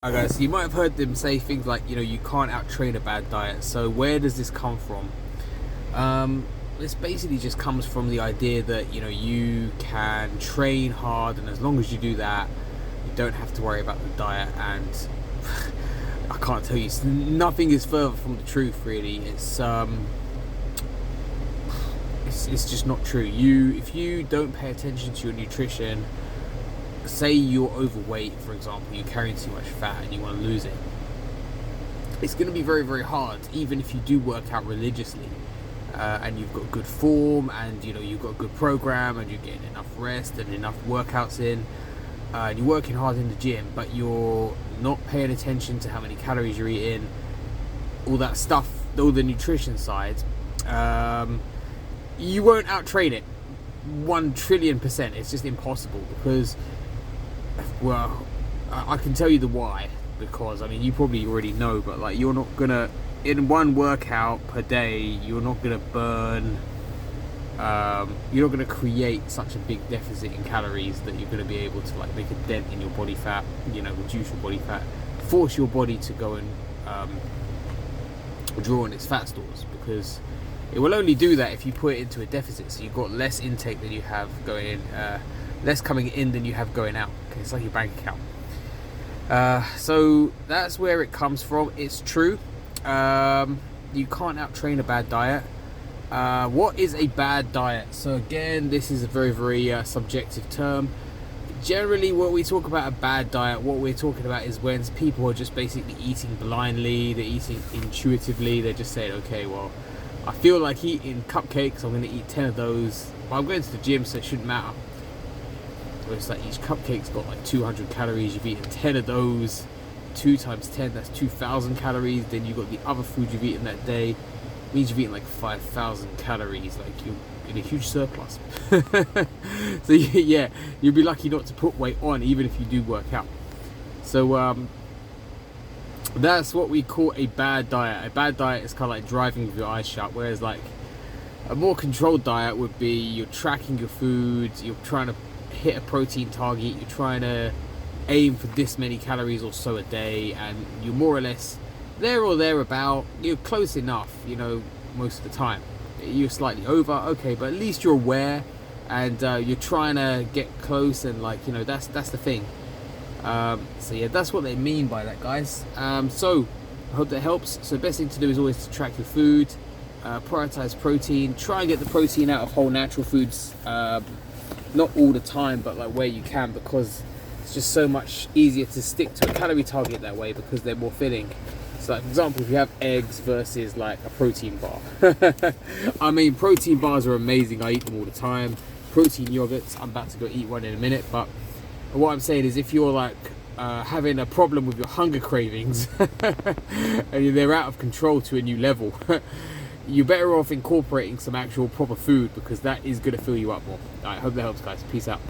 Hi guys, you might have heard them say things like, you can't out-train a bad diet. So where does this come from? This basically just comes from the idea that, you can train hard, and as long as you do that, you don't have to worry about the diet. And I can't tell you, nothing is further from the truth, really. It's just not true. If you don't pay attention to your nutrition, say you're overweight, for example, you're carrying too much fat and you want to lose it, it's going to be very, very hard, even if you do work out religiously, and you've got good form, and you've got a good program, and you're getting enough rest and enough workouts in, and you're working hard in the gym, but you're not paying attention to how many calories you're eating, all that stuff, all the nutrition side. You won't out-train it 1,000,000,000%. It's just impossible, because, well, I can tell you the why, because you probably already know, but like, you're not gonna, in one workout per day, you're not gonna burn, you're not gonna create such a big deficit in calories that you're gonna be able to like make a dent in your body fat, reduce your body fat, force your body to go and draw on its fat stores, because it will only do that if you put it into a deficit. So you've got less intake than you have going in, less coming in than you have going out. Okay, it's like your bank account. So that's where it comes from. It's true. You can't out-train a bad diet. What is a bad diet? So again, this is a very, very subjective term. Generally, when we talk about a bad diet, what we're talking about is when people are just basically eating blindly, they're eating intuitively, they're just saying, okay, well, I feel like eating cupcakes, I'm going to eat 10 of those. Well, I'm going to the gym, so it shouldn't matter. But it's like each cupcake's got like 200 calories, you've eaten 10 of those, 2 times 10, that's 2,000 calories. Then you've got the other food you've eaten that day, it means you've eaten like 5,000 calories, like you're in a huge surplus. So yeah, you'll be lucky not to put weight on, even if you do work out. So that's what we call a bad diet. A bad diet is kind of like driving with your eyes shut, whereas like a more controlled diet would be you're tracking your food, you're trying to hit a protein target, you're trying to aim for this many calories or so a day, and you're more or less there or thereabout. You're close enough, most of the time. You're slightly over, okay, but at least you're aware, and you're trying to get close, and like, that's the thing. So yeah, that's what they mean by that, guys. So I hope that helps. So the best thing to do is always to track your food, prioritize protein, try and get the protein out of whole natural foods, not all the time, but like where you can, because it's just so much easier to stick to a calorie target that way, because they're more filling. So like, for example, if you have eggs versus like a protein bar, protein bars are amazing, I eat them all the time. Protein yogurts, I'm about to go eat one in a minute, but what I'm saying is, if you're like having a problem with your hunger cravings and they're out of control to a new level, you're better off incorporating some actual proper food, because that is going to fill you up more. I hope that helps, guys. Peace out.